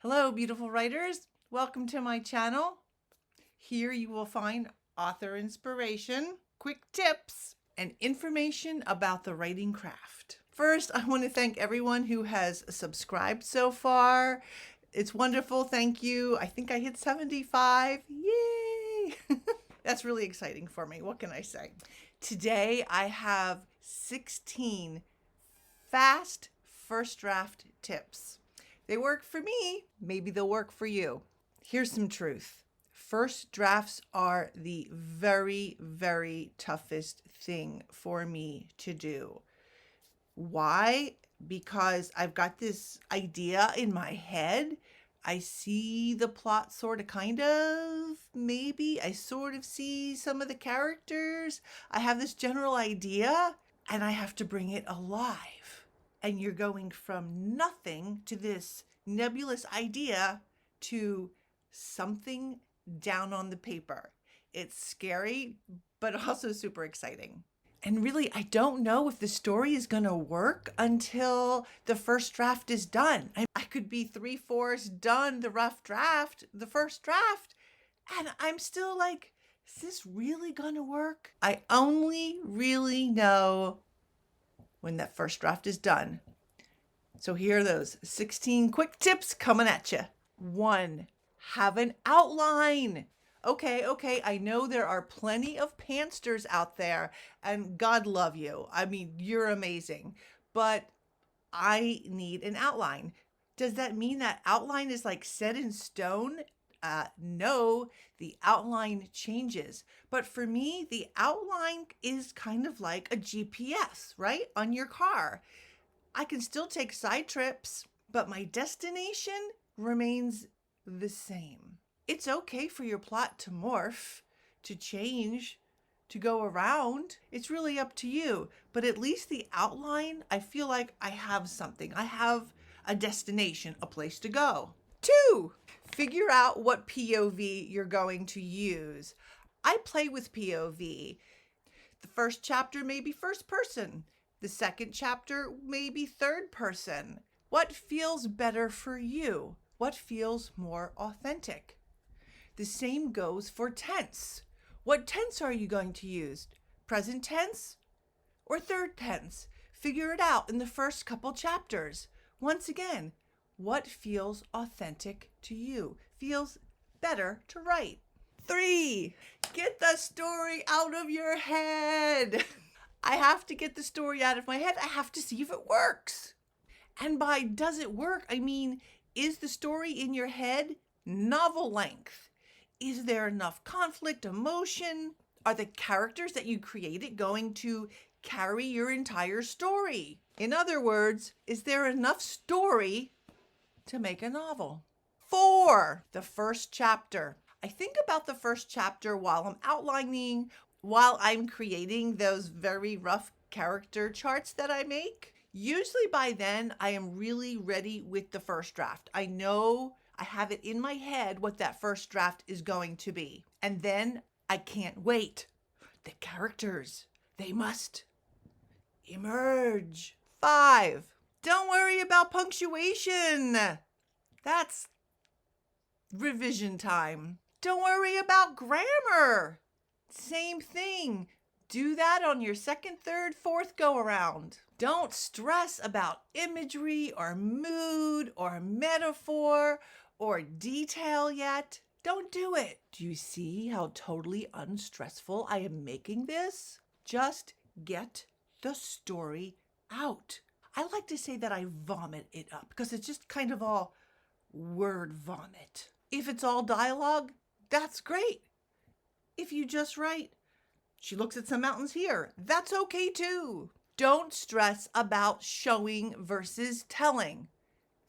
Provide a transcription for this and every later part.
Hello, beautiful writers. Welcome to my channel. Here you will find author inspiration, quick tips, and information about the writing craft. First, I want to thank everyone who has subscribed so far. It's wonderful. Thank you. I think I hit 75. Yay! That's really exciting for me. What can I say? Today, I have 16 fast first draft tips. They work for me, maybe they'll work for you. Here's some truth. First drafts are the very, very toughest thing for me to do. Why? Because I've got this idea in my head. I see the plot maybe. I sort of see some of the characters. I have this general idea and I have to bring it alive. And you're going from nothing to this nebulous idea to something down on the paper. It's scary, but also super exciting. And really, I don't know if the story is going to work until the first draft is done. I could be 3/4 done the rough draft, the first draft, and I'm still like, is this really going to work? I only really know when that first draft is done. So here are those 16 quick tips coming at you. 1, have an outline. Okay, I know there are plenty of pantsters out there, and God love you. I mean, you're amazing, but I need an outline. Does that mean that outline is like set in stone? No, the outline changes. But for me, the outline is kind of like a GPS, right? On your car. I can still take side trips, but my destination remains the same. It's okay for your plot to morph, to change, to go around. It's really up to you. But at least the outline, I feel like I have something. I have a destination, a place to go. 2, figure out what POV you're going to use. I play with POV. The first chapter may be first person. The second chapter may be third person. What feels better for you? What feels more authentic? The same goes for tense. What tense are you going to use? Present tense or third tense? Figure it out in the first couple chapters. Once again, what feels authentic to you? Feels better to write. 3, get the story out of your head. I have to get the story out of my head. I have to see if it works. And by does it work, I mean, is the story in your head novel length? Is there enough conflict, emotion? Are the characters that you created going to carry your entire story? In other words, is there enough story to make a novel? 4, the first chapter. I think about the first chapter while I'm outlining, while I'm creating those very rough character charts that I make. Usually by then, I am really ready with the first draft. I know I have it in my head what that first draft is going to be. And then I can't wait. The characters, they must emerge. 5, don't worry about punctuation. That's revision time. Don't worry about grammar. Same thing. Do that on your second, third, fourth go around. Don't stress about imagery or mood or metaphor or detail yet. Don't do it. Do you see how totally unstressful I am making this? Just get the story out. I like to say that I vomit it up because it's just kind of all word vomit. If it's all dialogue, that's great. If you just write, she looks at some mountains here, that's okay too. Don't stress about showing versus telling.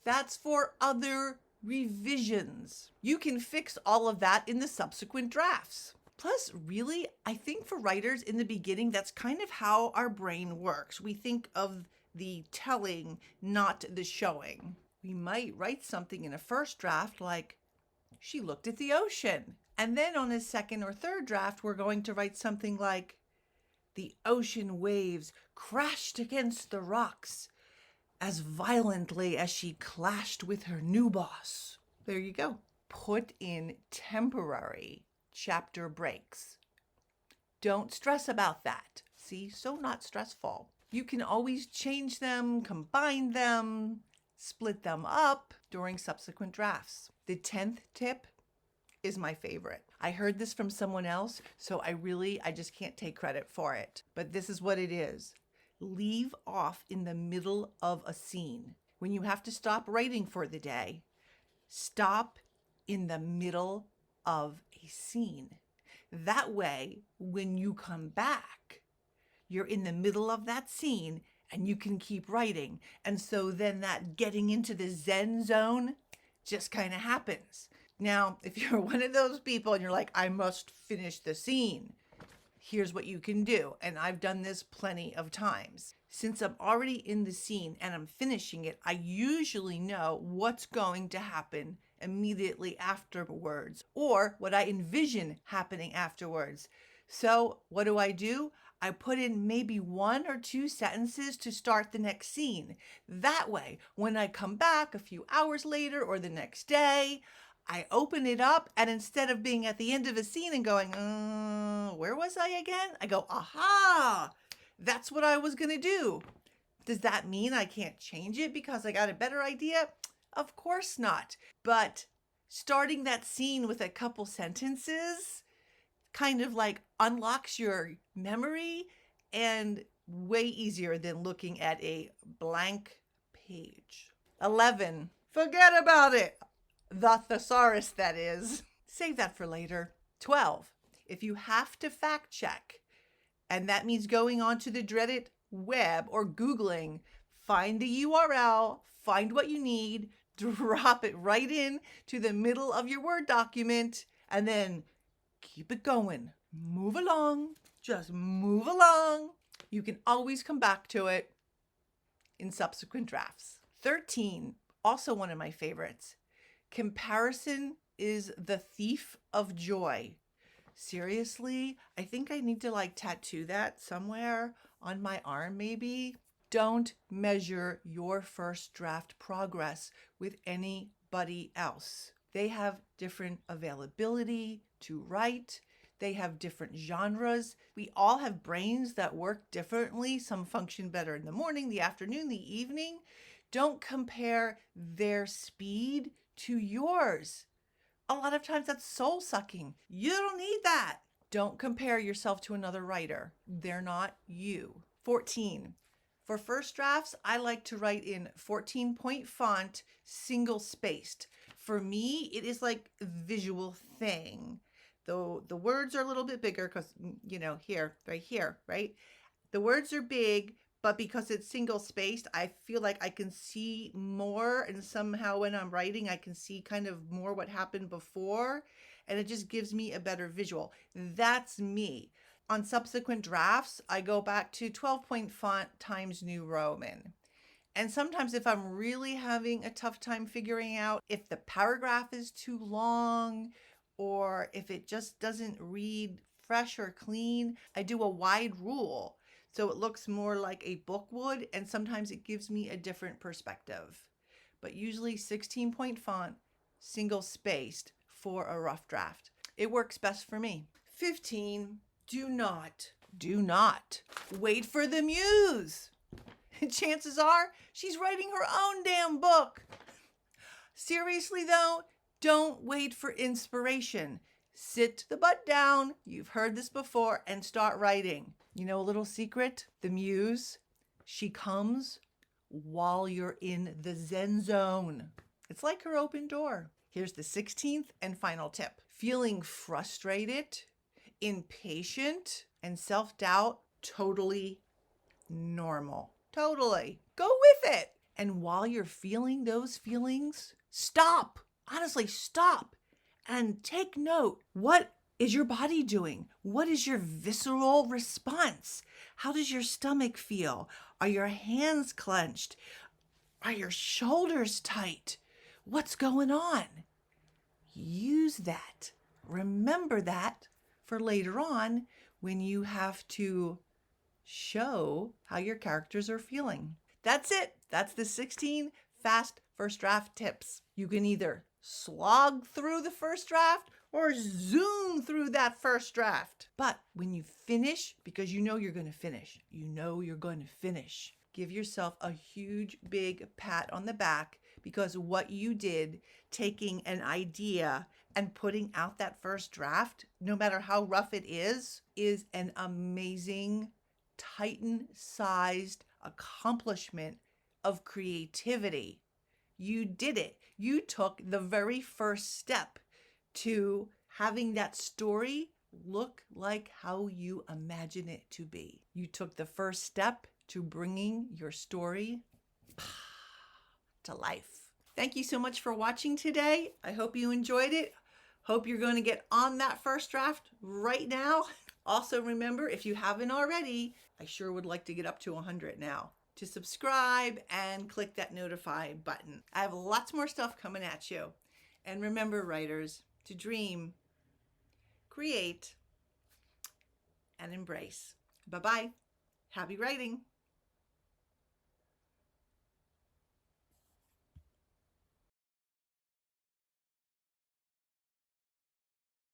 That's for other revisions. You can fix all of that in the subsequent drafts. Plus, really, I think for writers in the beginning, that's kind of how our brain works. We think of the telling, not the showing. We might write something in a first draft like, she looked at the ocean. And then on a second or third draft, we're going to write something like, the ocean waves crashed against the rocks as violently as she clashed with her new boss. There you go. Put in temporary chapter breaks. Don't stress about that. See, so not stressful. You can always change them, combine them, split them up during subsequent drafts. The 10th tip is my favorite. I heard this from someone else, so I just can't take credit for it. But this is what it is. Leave off in the middle of a scene. When you have to stop writing for the day, stop in the middle of a scene. That way, when you come back, you're in the middle of that scene and you can keep writing. And so then that getting into the Zen zone just kind of happens. Now, if you're one of those people and you're like, I must finish the scene, here's what you can do. And I've done this plenty of times. Since I'm already in the scene and I'm finishing it, I usually know what's going to happen immediately afterwards or what I envision happening afterwards. So what do? I put in maybe 1 or 2 sentences to start the next scene. That way, when I come back a few hours later or the next day, I open it up, and instead of being at the end of a scene and going, where was I again? I go, aha, that's what I was going to do. Does that mean I can't change it because I got a better idea? Of course not. But starting that scene with a couple sentences kind of like unlocks your memory and way easier than looking at a blank page. 11, forget about it. The thesaurus, that is. Save that for later. 12, if you have to fact check, and that means going onto the dreaded web or Googling, find the URL, find what you need, drop it right in to the middle of your Word document, and then keep it going. Move along. Just move along. You can always come back to it in subsequent drafts. 13, also one of my favorites. Comparison is the thief of joy. Seriously, I think I need to tattoo that somewhere on my arm maybe. Don't measure your first draft progress with anybody else. They have different availability to write. They have different genres. We all have brains that work differently. Some function better in the morning, the afternoon, the evening. Don't compare their speed to yours. A lot of times that's soul sucking. You don't need that. Don't compare yourself to another writer. They're not you. 14. For first drafts, I like to write in 14-point font, single spaced. For me, it is like a visual thing. Though the words are a little bit bigger because, here, right here, right? The words are big, but because it's single spaced, I feel like I can see more. And somehow when I'm writing, I can see kind of more what happened before. And it just gives me a better visual. That's me. On subsequent drafts, I go back to 12-point font Times New Roman. And sometimes if I'm really having a tough time figuring out if the paragraph is too long or if it just doesn't read fresh or clean, I do a wide rule. So it looks more like a book would, and sometimes it gives me a different perspective. But usually 16-point font, single spaced for a rough draft. It works best for me. 15, do not wait for the muse. Chances are she's writing her own damn book. Seriously though, don't wait for inspiration. Sit the butt down, you've heard this before, and start writing. You know a little secret? The muse, she comes while you're in the Zen zone. It's like her open door. Here's the 16th and final tip. Feeling frustrated, impatient, and self-doubt, totally normal. Totally. Go with it. And while you're feeling those feelings, stop. Honestly, stop and take note. What is your body doing? What is your visceral response? How does your stomach feel? Are your hands clenched? Are your shoulders tight? What's going on? Use that. Remember that for later on when you have to show how your characters are feeling. That's it. That's the 16 fast first draft tips. You can either slog through the first draft or zoom through that first draft. But when you finish, because you know you're going to finish, give yourself a huge, big pat on the back, because what you did, taking an idea and putting out that first draft, no matter how rough it is an amazing, Titan-sized accomplishment of creativity. You did it. You took the very first step to having that story look like how you imagine it to be. You took the first step to bringing your story to life. Thank you so much for watching today. I hope you enjoyed it. Hope you're going to get on that first draft right now. Also remember, if you haven't already, I sure would like to get up to 100 now, to subscribe and click that notify button. I have lots more stuff coming at you. And remember, writers, to dream, create, and embrace. Bye-bye. Happy writing.